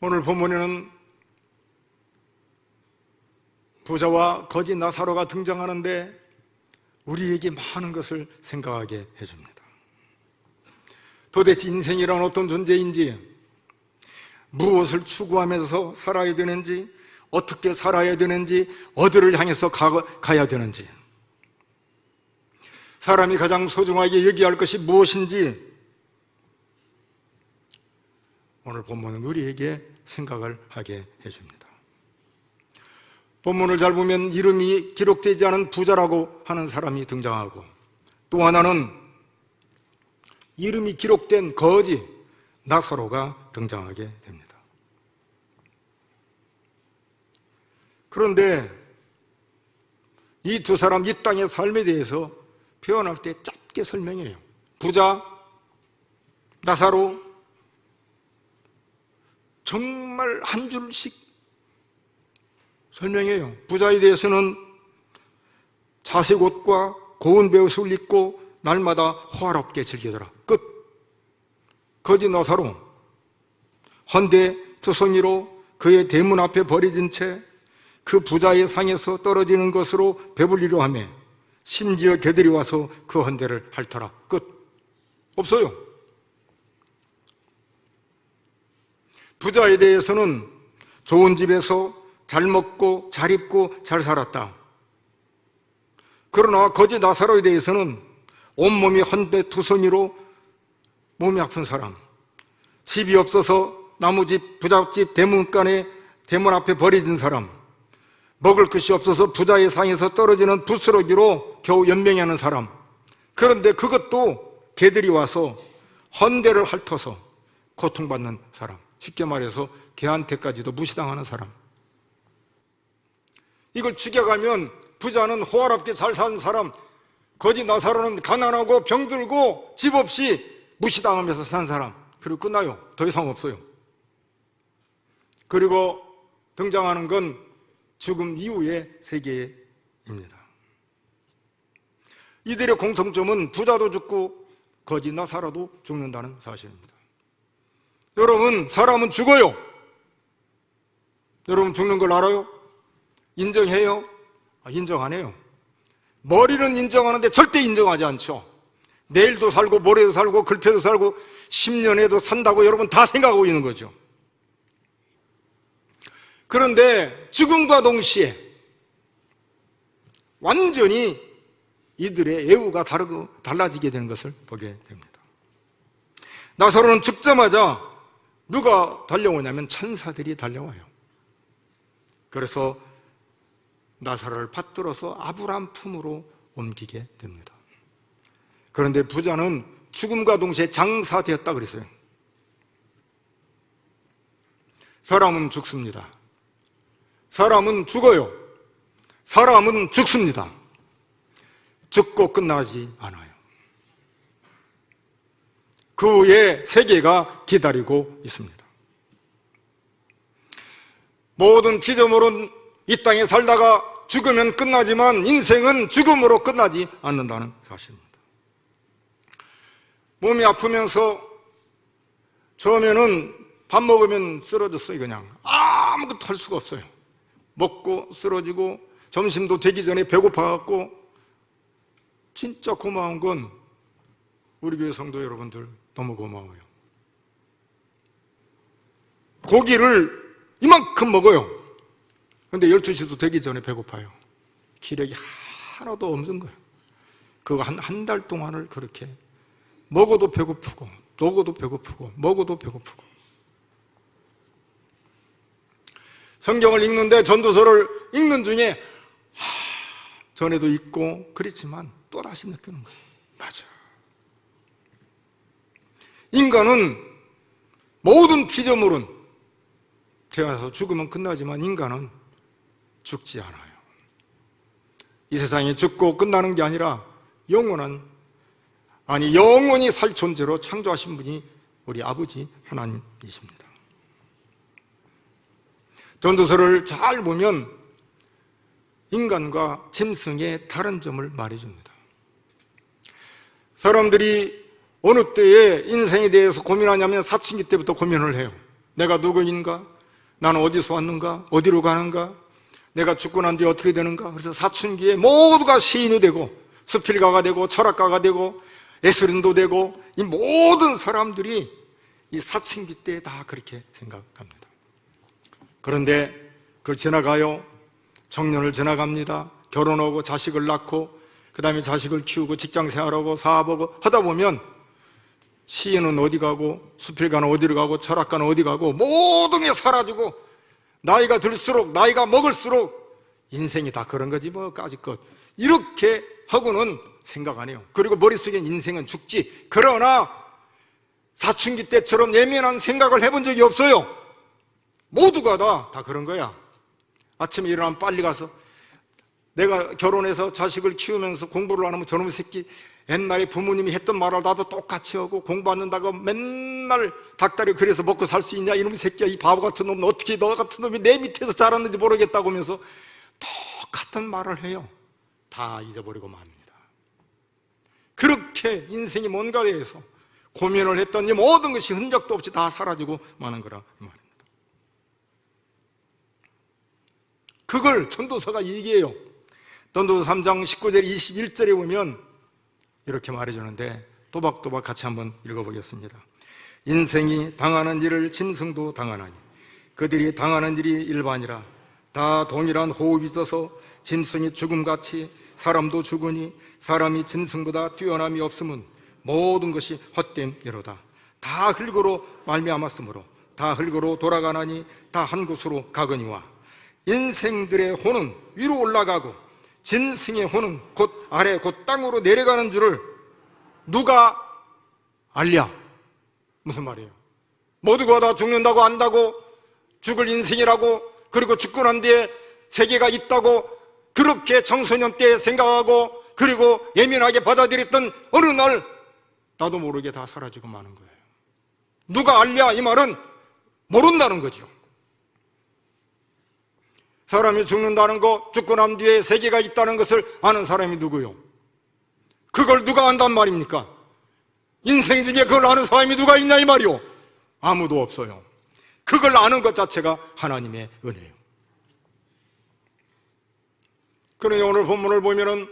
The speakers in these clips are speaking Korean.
오늘 본문에는 부자와 거지 나사로가 등장하는데 우리에게 많은 것을 생각하게 해줍니다. 도대체 인생이란 어떤 존재인지, 무엇을 추구하면서 살아야 되는지, 어떻게 살아야 되는지, 어디를 향해서 가야 되는지, 사람이 가장 소중하게 여겨야 할 것이 무엇인지 오늘 본문은 우리에게 생각을 하게 해줍니다. 본문을 잘 보면 이름이 기록되지 않은 부자라고 하는 사람이 등장하고, 또 하나는 이름이 기록된 거지 나사로가 등장하게 됩니다. 그런데 이 두 사람, 이 땅의 삶에 대해서 표현할 때 짧게 설명해요. 부자, 나사로, 정말 한 줄씩 설명해요. 부자에 대해서는 자색 옷과 고운 베옷을 입고 날마다 호화롭게 즐기더라. 끝. 거지 나사로, 헌데 투성이로 그의 대문 앞에 버려진 채 그 부자의 상에서 떨어지는 것으로 배불리려 하며 심지어 개들이 와서 그 헌데를 핥아라. 끝. 없어요. 부자에 대해서는 좋은 집에서 잘 먹고 잘 입고 잘 살았다. 그러나 거지 나사로에 대해서는 온몸이 헌데투성이로 몸이 아픈 사람, 집이 없어서 나무집, 부잣집 대문 앞에 버려진 사람, 먹을 것이 없어서 부자의 상에서 떨어지는 부스러기로 겨우 연명하는 사람, 그런데 그것도 개들이 와서 헌데를 핥아서 고통받는 사람, 쉽게 말해서 개한테까지도 무시당하는 사람. 이걸 죽여가면 부자는 호화롭게 잘 사는 사람, 거지 나사로는 가난하고 병들고 집 없이 무시당하면서 산 사람. 그리고 끝나요. 더 이상 없어요. 그리고 등장하는 건 죽음 이후의 세계입니다. 이들의 공통점은 부자도 죽고 거지 나사로도 죽는다는 사실입니다. 여러분, 사람은 죽어요. 여러분 죽는 걸 알아요? 인정해요? 인정 안 해요. 머리는 인정하는데 절대 인정하지 않죠. 내일도 살고 모레도 살고 글패도 살고 10년에도 산다고 여러분 다 생각하고 있는 거죠. 그런데 죽음과 동시에 완전히 이들의 애우가 달라지게 되는 것을 보게 됩니다. 나사로는 죽자마자 누가 달려오냐면 천사들이 달려와요. 그래서 나사로를 받들어서 아브라함 품으로 옮기게 됩니다. 그런데 부자는 죽음과 동시에 장사되었다 그랬어요. 사람은 죽습니다. 사람은 죽어요. 사람은 죽습니다. 죽고 끝나지 않아요. 그 후에 세계가 기다리고 있습니다. 모든 피조물은 이 땅에 살다가 죽으면 끝나지만 인생은 죽음으로 끝나지 않는다는 사실입니다. 몸이 아프면서 처음에는 밥 먹으면 쓰러졌어요. 그냥 아무것도 할 수가 없어요. 먹고 쓰러지고 점심도 되기 전에 배고파갖고. 진짜 고마운 건 우리 교회 성도 여러분들 너무 고마워요. 고기를 이만큼 먹어요. 근데 12시도 되기 전에 배고파요. 기력이 하나도 없는 거예요. 그거 한 달 동안을 그렇게 먹어도 배고프고 먹어도 배고프고 먹어도 배고프고. 성경을 읽는데 전도서를 읽는 중에 전에도 읽고 그랬지만 또다시 느끼는 거예요. 맞아. 인간은 모든 피조물은 태어나서 죽으면 끝나지만 인간은 죽지 않아요. 이 세상에 죽고 끝나는 게 아니라 영원히 살 존재로 창조하신 분이 우리 아버지 하나님이십니다. 전도서를 잘 보면 인간과 짐승의 다른 점을 말해줍니다. 사람들이 어느 때에 인생에 대해서 고민하냐면 사춘기 때부터 고민을 해요. 내가 누구인가? 나는 어디서 왔는가? 어디로 가는가? 내가 죽고 난 뒤에 어떻게 되는가? 그래서 사춘기에 모두가 시인이 되고 수필가가 되고 철학가가 되고 예술인도 되고 이 모든 사람들이 이 사춘기 때 다 그렇게 생각합니다. 그런데 그걸 지나가요. 청년을 지나갑니다. 결혼하고 자식을 낳고 그 다음에 자식을 키우고 직장생활하고 사업하고 하다 보면 시인은 어디 가고 수필가는 어디로 가고 철학가는 어디 가고 모든 게 사라지고 나이가 들수록 나이가 먹을수록 인생이 다 그런 거지 뭐 까짓것 이렇게 하고는 생각 안 해요. 그리고 머릿속엔 인생은 죽지. 그러나 사춘기 때처럼 예민한 생각을 해본 적이 없어요. 모두가 다 그런 거야. 아침에 일어나면 빨리 가서 내가 결혼해서 자식을 키우면서 공부를 안 하면 저놈의 새끼 옛날에 부모님이 했던 말을 나도 똑같이 하고 공부 안 한다고 맨날 닭다리 그래서 먹고 살 수 있냐 이놈의 새끼야 이 바보 같은 놈은 어떻게 너 같은 놈이 내 밑에서 자랐는지 모르겠다고 하면서 똑같은 말을 해요. 다 잊어버리고 맙니다. 그렇게 인생이 뭔가에 대해서 고민을 했던 이 모든 것이 흔적도 없이 다 사라지고 마는 거라 이 말입니다. 그걸 전도서가 얘기해요. 전도서 3장 19절 21절에 보면 이렇게 말해주는데 또박또박 같이 한번 읽어보겠습니다. 인생이 당하는 일을 짐승도 당하나니 그들이 당하는 일이 일반이라 다 동일한 호흡이 있어서 짐승이 죽음같이 사람도 죽으니 사람이 짐승보다 뛰어남이 없음은 모든 것이 헛됨이로다. 다 흙으로 말미암았으므로 다 흙으로 돌아가나니 다 한 곳으로 가거니와 인생들의 혼은 위로 올라가고 짐승의 혼은 곧 아래 곧 땅으로 내려가는 줄을 누가 알랴? 무슨 말이에요? 모두가 다 죽는다고 안다고 죽을 인생이라고 그리고 죽고 난 뒤에 세계가 있다고 그렇게 청소년 때 생각하고 그리고 예민하게 받아들였던 어느 날 나도 모르게 다 사라지고 마는 거예요. 누가 알랴? 이 말은 모른다는 거죠. 사람이 죽는다는 거, 죽고 난 뒤에 세계가 있다는 것을 아는 사람이 누구요? 그걸 누가 안단 말입니까? 인생 중에 그걸 아는 사람이 누가 있냐 이 말이요? 아무도 없어요. 그걸 아는 것 자체가 하나님의 은혜예요. 그러니 오늘 본문을 보면은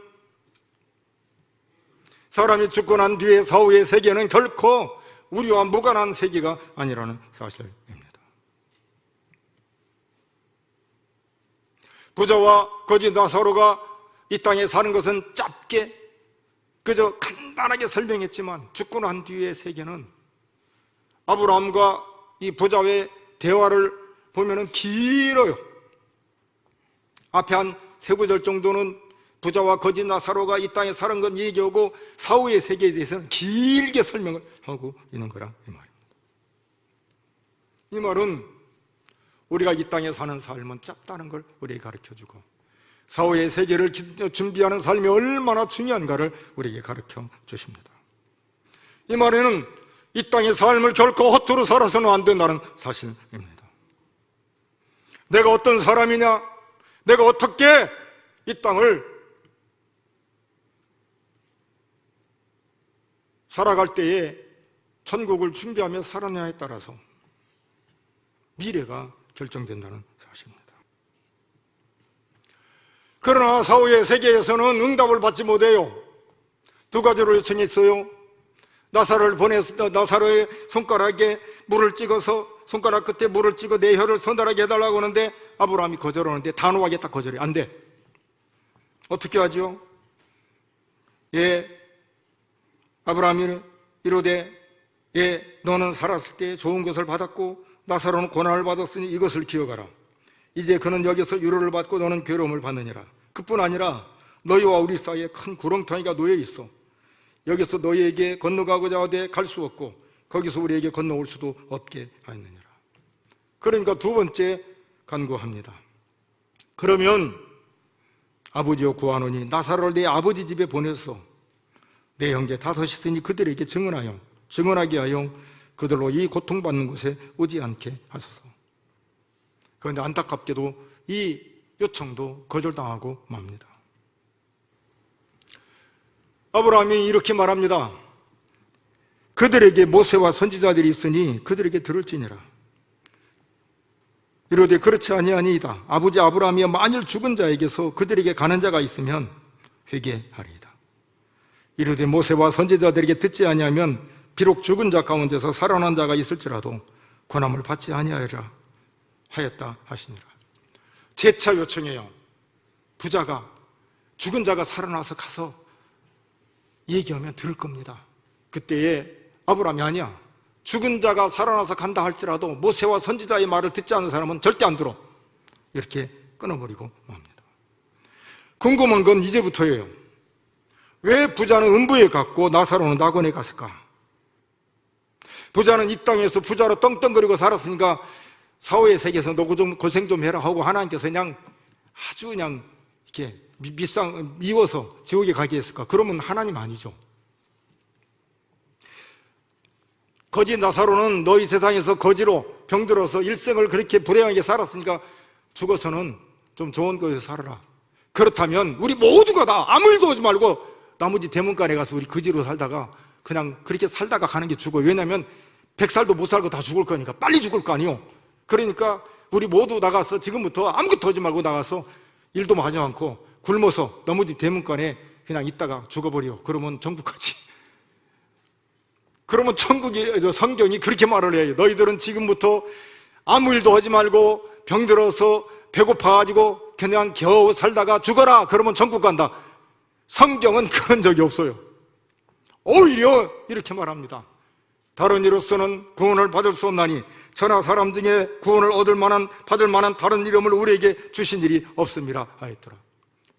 사람이 죽고 난 뒤에 사후의 세계는 결코 우리와 무관한 세계가 아니라는 사실입니다. 부자와 거지 나사로가 이 땅에 사는 것은 짧게 그저 간단하게 설명했지만 죽고 난 뒤의 세계는 아브라함과 이 부자의 대화를 보면은 길어요. 앞에 한 세 구절 정도는 부자와 거지 나사로가 이 땅에 사는 건 얘기하고 사후의 세계에 대해서는 길게 설명을 하고 있는 거라 이 말입니다. 이 말은 우리가 이 땅에 사는 삶은 짧다는 걸 우리에게 가르쳐주고 사후의 세계를 준비하는 삶이 얼마나 중요한가를 우리에게 가르쳐 주십니다. 이 말에는 이 땅의 삶을 결코 허투루 살아서는 안 된다는 사실입니다. 내가 어떤 사람이냐, 내가 어떻게 이 땅을 살아갈 때에 천국을 준비하며 살았냐에 따라서 미래가 결정된다는 사실입니다. 그러나 사후의 세계에서는 응답을 받지 못해요. 두 가지로 요청했어요. 나사로를 보내서 나사로의 손가락에 물을 찍어서 손가락 끝에 물을 찍어 내 혀를 서늘하게 해달라고 하는데 아브라함이 거절하는데 단호하게 딱 거절해. 안 돼. 어떻게 하죠? 예, 아브라함이 이르되 예, 너는 살았을 때 좋은 것을 받았고 나사로는 고난을 받았으니 이것을 기억하라. 이제 그는 여기서 위로를 받고 너는 괴로움을 받느니라. 그뿐 아니라 너희와 우리 사이에 큰 구렁텅이가 놓여 있어. 여기서 너희에게 건너가고자 하되 갈 수 없고 거기서 우리에게 건너올 수도 없게 하였느니라. 그러니까 두 번째 간구합니다. 그러면 아버지여 구하노니 나사로를 내 아버지 집에 보내서 내 형제 다섯이 있으니 그들에게 증언하게 하여 그들로 이 고통받는 곳에 오지 않게 하소서. 그런데 안타깝게도 이 요청도 거절당하고 맙니다. 아브라함이 이렇게 말합니다. 그들에게 모세와 선지자들이 있으니 그들에게 들을지니라. 이르되 그렇지 아니하니이다. 아버지 아브라함이여 만일 죽은 자에게서 그들에게 가는 자가 있으면 회개하리이다. 이르되 모세와 선지자들에게 듣지 아니하면 비록 죽은 자 가운데서 살아난 자가 있을지라도 권함을 받지 아니하리라 하였다 하시니라. 재차 요청해요. 부자가 죽은 자가 살아나서 가서 얘기하면 들을 겁니다. 그때에 아브라함이 아니야. 죽은 자가 살아나서 간다 할지라도 모세와 선지자의 말을 듣지 않는 사람은 절대 안 들어. 이렇게 끊어버리고 맙니다. 궁금한 건 이제부터예요. 왜 부자는 음부에 갔고 나사로는 낙원에 갔을까? 부자는 이 땅에서 부자로 떵떵거리고 살았으니까 사후의 세계에서 너 좀 고생 좀 해라 하고 하나님께서 그냥 아주 그냥 이렇게 미워서 지옥에 가게 했을까? 그러면 하나님 아니죠. 거지 나사로는 너희 세상에서 거지로 병들어서 일생을 그렇게 불행하게 살았으니까 죽어서는 좀 좋은 곳에서 살아라. 그렇다면 우리 모두가 다 아무 일도 하지 말고 나머지 대문간에 가서 우리 거지로 살다가 그냥 그렇게 살다가 가는 게 죽어요. 왜냐하면 100살도 못 살고 다 죽을 거니까 빨리 죽을 거 아니에요. 그러니까 우리 모두 나가서 지금부터 아무것도 하지 말고 나가서 일도 하지 않고 굶어서 나머지 대문간에 그냥 있다가 죽어버려. 그러면 천국 가지. 그러면 성경이 그렇게 말을 해요. 너희들은 지금부터 아무 일도 하지 말고 병들어서 배고파가지고 그냥 겨우 살다가 죽어라. 그러면 천국 간다. 성경은 그런 적이 없어요. 오히려 이렇게 말합니다. 다른 이로서는 구원을 받을 수 없나니 천하 사람 중에 구원을 받을 만한 다른 이름을 우리에게 주신 일이 없음이라 하였더라.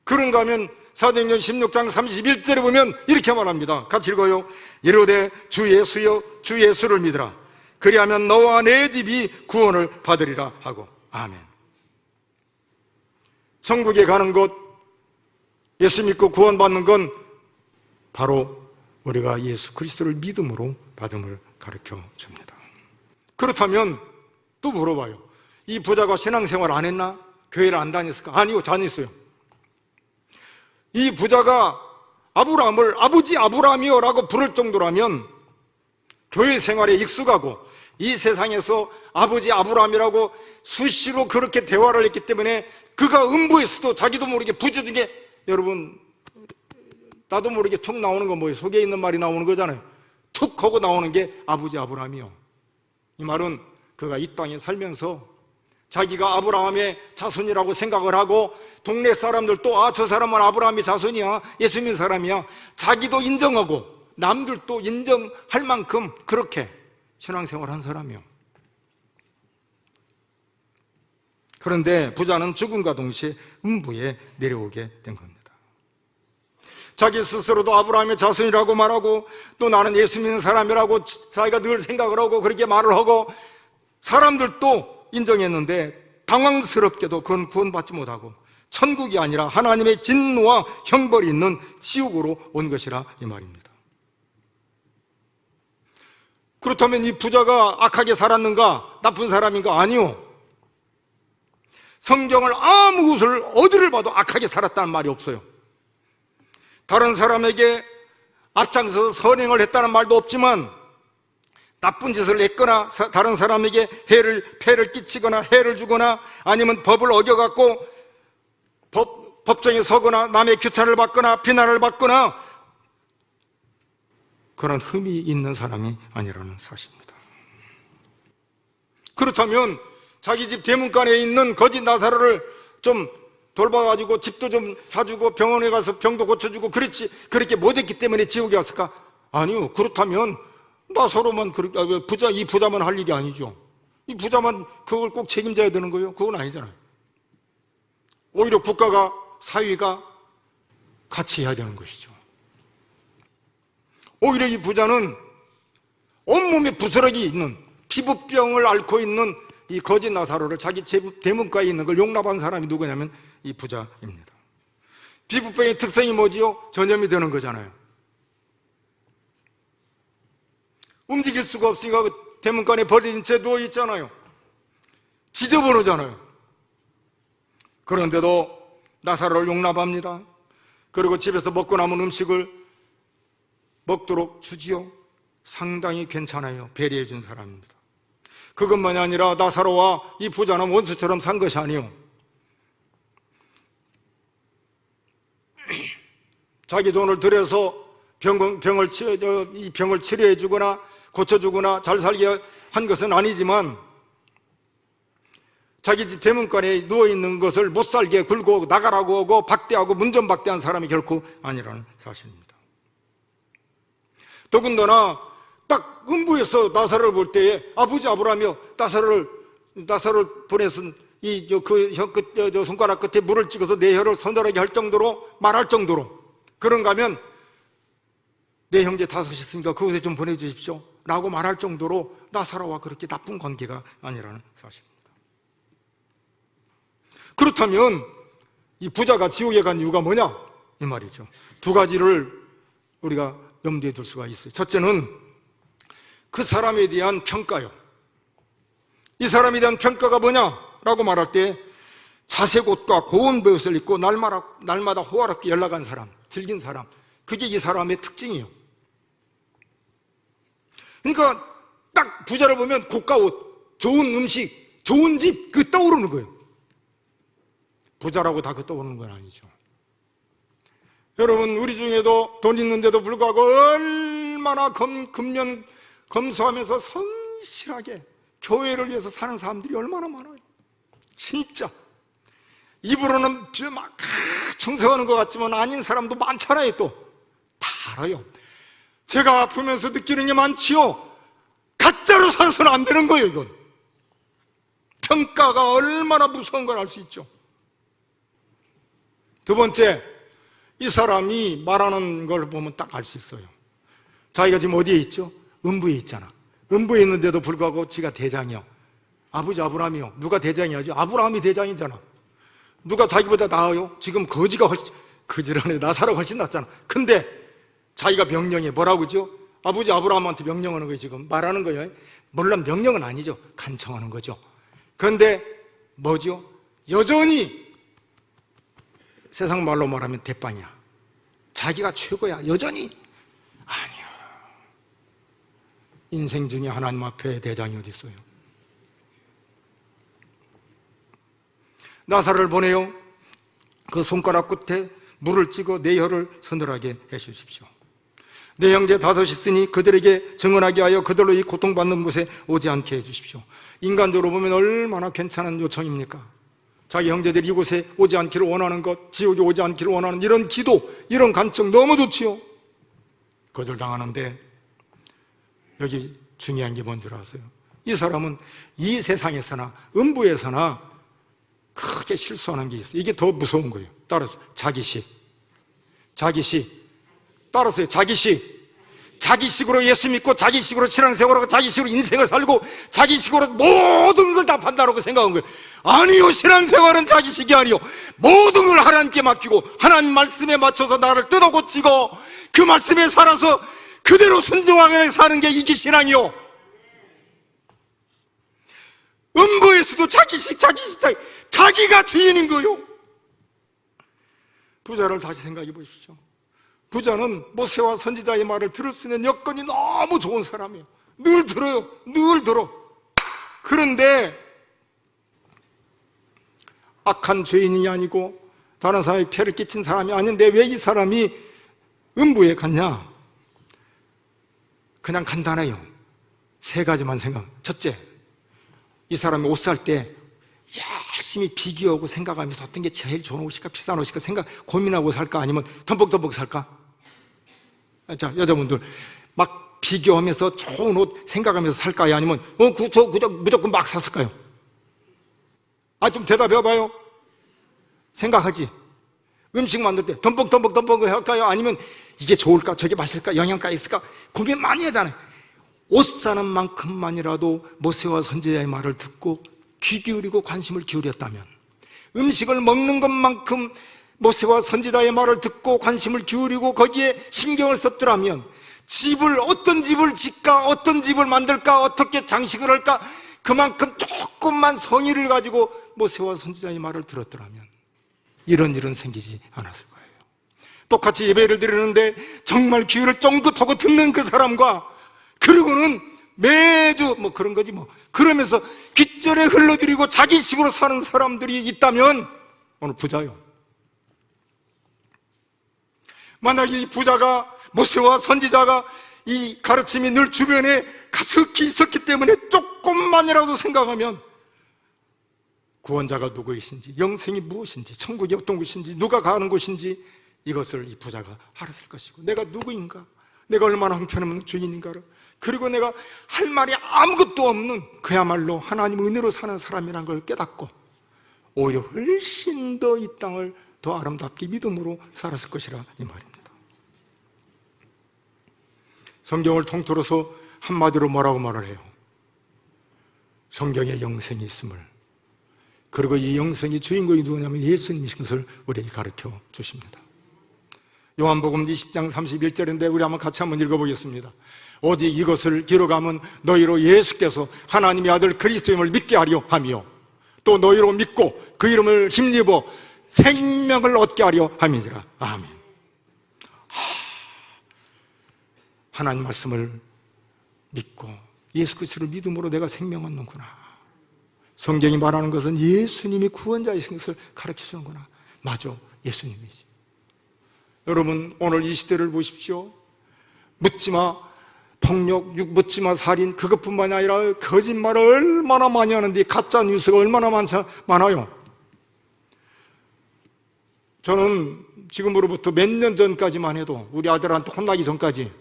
그런가 하면 사도행전 16장 31절에 보면 이렇게 말합니다. 같이 읽어요. 이르되 주 예수여 주 예수를 믿으라. 그리하면 너와 내 집이 구원을 받으리라 하고. 아멘. 천국에 가는 것, 예수 믿고 구원받는 건 바로 우리가 예수 그리스도를 믿음으로 받음을 가르쳐 줍니다. 그렇다면 또 물어봐요. 이 부자가 신앙생활 안 했나? 교회를 안 다녔을까? 아니요, 다녔어요. 이 부자가 아브라함을 아버지 아브라함이여 라고 부를 정도라면 교회 생활에 익숙하고 이 세상에서 아버지 아브라함이라고 수시로 그렇게 대화를 했기 때문에 그가 음부에서도 자기도 모르게 부주등에, 여러분 나도 모르게 툭 나오는 건 뭐예요? 속에 있는 말이 나오는 거잖아요. 툭 하고 나오는 게 아버지 아브라함이요. 이 말은 그가 이 땅에 살면서 자기가 아브라함의 자손이라고 생각을 하고 동네 사람들도 아, 저 사람은 아브라함의 자손이야, 예수 믿는 사람이야, 자기도 인정하고 남들도 인정할 만큼 그렇게 신앙생활한 사람이요. 그런데 부자는 죽음과 동시에 음부에 내려오게 된 겁니다. 자기 스스로도 아브라함의 자손이라고 말하고 또 나는 예수 믿는 사람이라고 자기가 늘 생각을 하고 그렇게 말을 하고 사람들도 인정했는데 당황스럽게도 그건 구원받지 못하고 천국이 아니라 하나님의 진노와 형벌이 있는 지옥으로 온 것이라 이 말입니다. 그렇다면 이 부자가 악하게 살았는가? 나쁜 사람인가? 아니요. 성경을 아무 곳을 어디를 봐도 악하게 살았다는 말이 없어요. 다른 사람에게 앞장서서 선행을 했다는 말도 없지만 나쁜 짓을 했거나 다른 사람에게 폐를 끼치거나 해를 주거나 아니면 법을 어겨갖고 법정에 서거나 남의 규탄을 받거나 비난을 받거나 그런 흠이 있는 사람이 아니라는 사실입니다. 그렇다면 자기 집 대문간에 있는 거지 나사로를 좀 돌봐가지고 집도 좀 사주고 병원에 가서 병도 고쳐주고 그렇게 못했기 때문에 지옥에 왔을까? 아니요. 그렇다면 나사로만 이 부자만 할 일이 아니죠. 이 부자만 그걸 꼭 책임져야 되는 거예요? 그건 아니잖아요. 오히려 국가가, 사회가 같이 해야 되는 것이죠. 오히려 이 부자는 온몸에 부스러기 있는 피부병을 앓고 있는 이 거지 나사로를 자기 대문가에 있는 걸 용납한 사람이 누구냐면 이 부자입니다. 피부병의 특성이 뭐지요? 전염이 되는 거잖아요. 움직일 수가 없으니까 그 대문간에 버려진 채 누워 있잖아요. 지저분하잖아요. 그런데도 나사로를 용납합니다. 그리고 집에서 먹고 남은 음식을 먹도록 주지요. 상당히 괜찮아요. 배려해 준 사람입니다. 그것만이 아니라 나사로와 이 부자는 원수처럼 산 것이 아니요, 자기 돈을 들여서 이 병을 치료해 주거나 고쳐주거나 잘 살게 한 것은 아니지만, 자기 집 대문간에 누워있는 것을 못 살게 굴고 나가라고 하고 박대하고 문전박대한 사람이 결코 아니라는 사실입니다. 더군다나 딱 음부에서 나사로를 볼 때에 아버지 아브라함이여, 나사로를 보내서 혀 손가락 끝에 물을 찍어서 내 혀를 서늘하게 할 정도로, 말할 정도로, 그런가 하면 내 형제 5이 있으니까 그곳에 좀 보내주십시오 라고 말할 정도로 나사로와 그렇게 나쁜 관계가 아니라는 사실입니다. 그렇다면 이 부자가 지옥에 간 이유가 뭐냐? 이 말이죠. 두 가지를 우리가 염두에 둘 수가 있어요. 첫째는 그 사람에 대한 평가요. 이 사람에 대한 평가가 뭐냐라고 말할 때 자색 옷과 고운 베옷을 입고 날마다 호화롭게 연락한 사람, 즐긴 사람, 그게 이 사람의 특징이에요. 그러니까 딱 부자를 보면 고가 옷, 좋은 음식, 좋은 집, 그 떠오르는 거예요. 부자라고 다 그 떠오르는 건 아니죠. 여러분, 우리 중에도 돈 있는데도 불구하고 얼마나 검소하면서 성실하게 교회를 위해서 사는 사람들이 얼마나 많아요. 진짜 입으로는 막 충성하는 것 같지만 아닌 사람도 많잖아요. 또 다 알아요. 제가 아프면서 느끼는 게 많지요. 가짜로 살아서는 안 되는 거예요. 이건 평가가 얼마나 무서운 걸 알 수 있죠. 두 번째, 이 사람이 말하는 걸 보면 딱 알 수 있어요. 자기가 지금 어디에 있죠? 음부에 있잖아. 음부에 있는데도 불구하고 지가 대장이요. 아버지 아브라함이요. 누가 대장이야지? 아브라함이 대장이잖아. 누가 자기보다 나아요? 지금 거지라네. 나사로가 훨씬 낫잖아. 근데 자기가 명령해. 뭐라고 그러죠? 아버지 아브라함한테 명령하는 거예요. 지금 말하는 거예요. 물론 명령은 아니죠. 간청하는 거죠. 그런데 뭐죠? 여전히 세상 말로 말하면 대빵이야. 자기가 최고야. 여전히 아니야. 인생 중에 하나님 앞에 대장이 어디 있어요? 나사로를 보내요. 그 손가락 끝에 물을 찍어 내 혀를 서늘하게 해주십시오. 내 형제 5이 있으니 그들에게 증언하게 하여 그들로 이 고통받는 곳에 오지 않게 해주십시오. 인간적으로 보면 얼마나 괜찮은 요청입니까? 자기 형제들이 이곳에 오지 않기를 원하는 것, 지옥에 오지 않기를 원하는 이런 기도, 이런 간청 너무 좋지요. 거절당하는데 여기 중요한 게 뭔지 아세요? 이 사람은 이 세상에서나 음부에서나 크게 실수하는 게 있어요. 이게 더 무서운 거예요. 따라서 자기식. 따라서요. 자기식으로 예수 믿고 자기식으로 신앙생활하고 자기식으로 인생을 살고 자기식으로 모든 걸 다 판단하고 생각한 거예요. 아니요, 신앙생활은 자기식이 아니요, 모든 걸 하나님께 맡기고 하나님 말씀에 맞춰서 나를 뜯어 고치고 그 말씀에 살아서 그대로 순종하게 사는 게 이게 신앙이요. 음부에서도 자기가 주인인 거요. 부자를 다시 생각해 보십시오. 부자는 모세와 선지자의 말을 들을 수 있는 여건이 너무 좋은 사람이에요. 늘 들어요. 늘 들어. 그런데 악한 죄인이 아니고 다른 사람이 폐를 끼친 사람이 아닌데 왜 이 사람이 음부에 갔냐? 그냥 간단해요. 3가지만 생각. 첫째, 이 사람이 옷 살 때 열심히 비교하고 생각하면서 어떤 게 제일 좋은 옷일까, 비싼 옷일까 고민하고 살까, 아니면 덤벅덤벅 살까? 자, 여자분들 막 비교하면서 좋은 옷 생각하면서 살까요? 아니면 무조건 막 샀을까요? 좀 대답해봐요. 생각하지. 음식 만들 때 덤벅 할까요? 아니면 이게 좋을까, 저게 맛있을까, 영양가 있을까 고민 많이 하잖아요. 옷 사는 만큼만이라도 모세와 선지자의 말을 듣고 귀 기울이고 관심을 기울였다면, 음식을 먹는 것만큼 모세와 선지자의 말을 듣고 관심을 기울이고 거기에 신경을 썼더라면, 어떤 집을 짓까, 어떤 집을 만들까, 어떻게 장식을 할까, 그만큼 조금만 성의를 가지고 모세와 선지자의 말을 들었더라면 이런 일은 생기지 않았을 거예요. 똑같이 예배를 드리는데 정말 귀를 쫑긋하고 듣는 그 사람과, 그리고는 매주 뭐 그런 거지 뭐, 그러면서 귓절에 흘러드리고 자기 식으로 사는 사람들이 있다면 오늘 부자요. 만약에 이 부자가, 모세와 선지자가 이 가르침이 늘 주변에 가득히 있었기 때문에 조금만이라도 생각하면 구원자가 누구이신지, 영생이 무엇인지, 천국이 어떤 곳인지, 누가 가는 곳인지 이것을 이 부자가 알았을 것이고, 내가 누구인가, 내가 얼마나 형편없는 주인인가를, 그리고 내가 할 말이 아무것도 없는 그야말로 하나님 은혜로 사는 사람이라는 걸 깨닫고 오히려 훨씬 더 이 땅을 더 아름답게 믿음으로 살았을 것이라 이 말입니다. 성경을 통틀어서 한마디로 뭐라고 말을 해요? 성경에 영생이 있음을, 그리고 이 영생의 주인공이 누구냐면 예수님이신 것을 우리에게 가르쳐 주십니다. 요한복음 20장 31절인데 우리 같이 한번 읽어보겠습니다. 오직 이것을 기록하면 너희로 예수께서 하나님의 아들 그리스도임을 믿게 하려 하며 또 너희로 믿고 그 이름을 힘입어 생명을 얻게 하려 함이니라. 아멘. 하나님 말씀을 믿고 예수 그리스도를 믿음으로 내가 생명 얻는구나. 성경이 말하는 것은 예수님이 구원자이신 것을 가르쳐 주는구나. 맞아, 예수님이지. 여러분, 오늘 이 시대를 보십시오. 묻지마 폭력, 묻지마 살인, 그것뿐만이 아니라 거짓말을 얼마나 많이 하는데, 가짜 뉴스가 얼마나 많아요. 저는 지금으로부터 몇 년 전까지만 해도, 우리 아들한테 혼나기 전까지,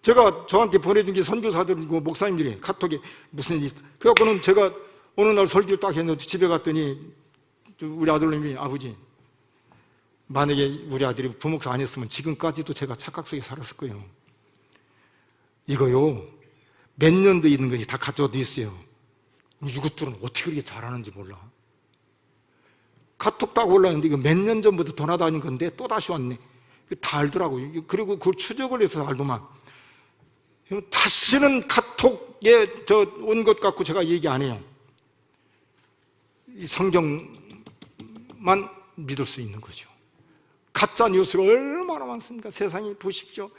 제가 저한테 보내준 게 선교사들이고 목사님들이 카톡에 무슨 일이 있어. 그래갖고는 제가 어느 날 설교를 딱 했는데 집에 갔더니 우리 아들님이, 아버지, 만약에 우리 아들이 부목사 안 했으면 지금까지도 제가 착각 속에 살았을 거예요. 이거요, 몇 년도 있는 것이 다 가져도 있어요. 이것들은 어떻게 그렇게 잘하는지 몰라. 카톡 딱 올라왔는데 이거 몇 년 전부터 돌아다닌 건데 또 다시 왔네. 다 알더라고요. 그리고 그걸 추적을 해서 알더만. 다시는 카톡에 온 것 같고 제가 얘기 안 해요. 이 성경만 믿을 수 있는 거죠. 가짜 뉴스가 얼마나 많습니까? 세상에 보십시오.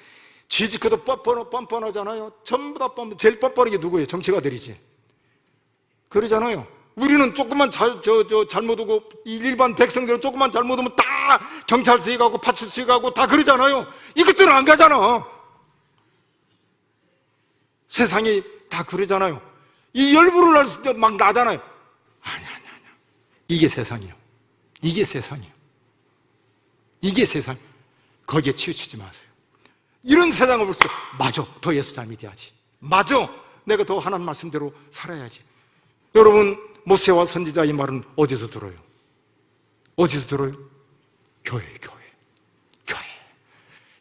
취직해도 뻔뻔하잖아요. 전부 다 뻔뻔. 제일 뻔뻔한 게 누구예요? 정치가들이지. 그러잖아요. 우리는 조금만 잘못하고, 일반 백성들은 조금만 잘못하면 다 경찰서에 가고 파출소에 가고 다 그러잖아요. 이것들은 안 가잖아. 세상이 다 그러잖아요. 이 열불을 날 때 막 나잖아요. 아니. 이게 세상이에요. 이게 세상이에요. 이게 세상. 거기에 치우치지 마세요. 이런 세상을 볼 때, 맞아, 더 예수 잘 믿어야지. 맞아, 내가 더 하나님 말씀대로 살아야지. 여러분, 모세와 선지자 이 말은 어디서 들어요? 어디서 들어요? 교회.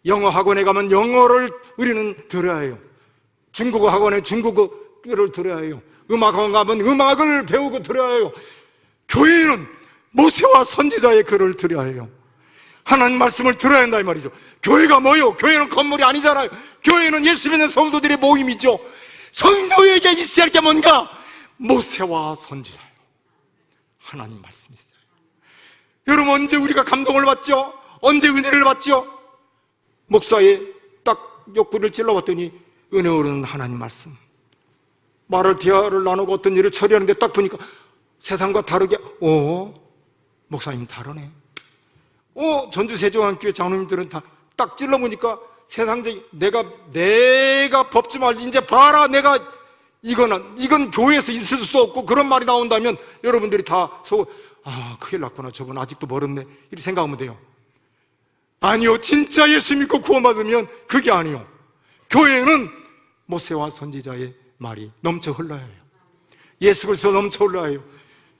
영어 학원에 가면 영어를 우리는 들어야 해요. 중국어 학원에 중국어를 들어야 해요. 음악 학원 가면 음악을 배우고 들어야 해요. 교회는 모세와 선지자의 글을 들어야 해요. 하나님 말씀을 들어야 한다 이 말이죠. 교회가 뭐요? 교회는 건물이 아니잖아요. 교회는 예수 믿는 성도들의 모임이죠. 성도에게 있어야 할 게 뭔가? 모세와 선지자예요. 하나님 말씀이 있어요. 여러분, 언제 우리가 감동을 받죠? 언제 은혜를 받죠? 목사의 딱 욕구를 찔러봤더니 은혜 오르는 하나님 말씀, 대화를 나누고 어떤 일을 처리하는데 딱 보니까 세상과 다르게, 목사님 다르네. 전주 세종한교회 장로님들은 다 딱 찔러보니까 세상적인, 내가 법 좀 알지, 이제 봐라, 이건 교회에서 있을 수도 없고, 그런 말이 나온다면 여러분들이 다 큰일 났구나, 저분 아직도 멀었네, 이렇게 생각하면 돼요. 아니요, 진짜 예수 믿고 구원받으면 그게 아니요. 교회는 모세와 선지자의 말이 넘쳐 흘러야 해요. 예수 그리스도 넘쳐 흘러야 해요.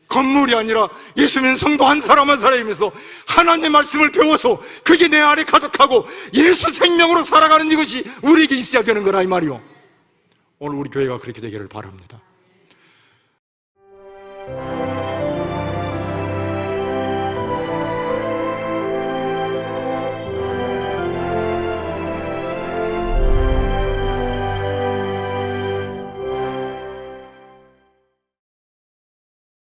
건물이 아니라 예수 믿는 성도 한 사람 한 사람이면서 하나님의 말씀을 배워서 그게 내 안에 가득하고 예수 생명으로 살아가는 이것이 우리에게 있어야 되는 거라 이 말이요. 오늘 우리 교회가 그렇게 되기를 바랍니다.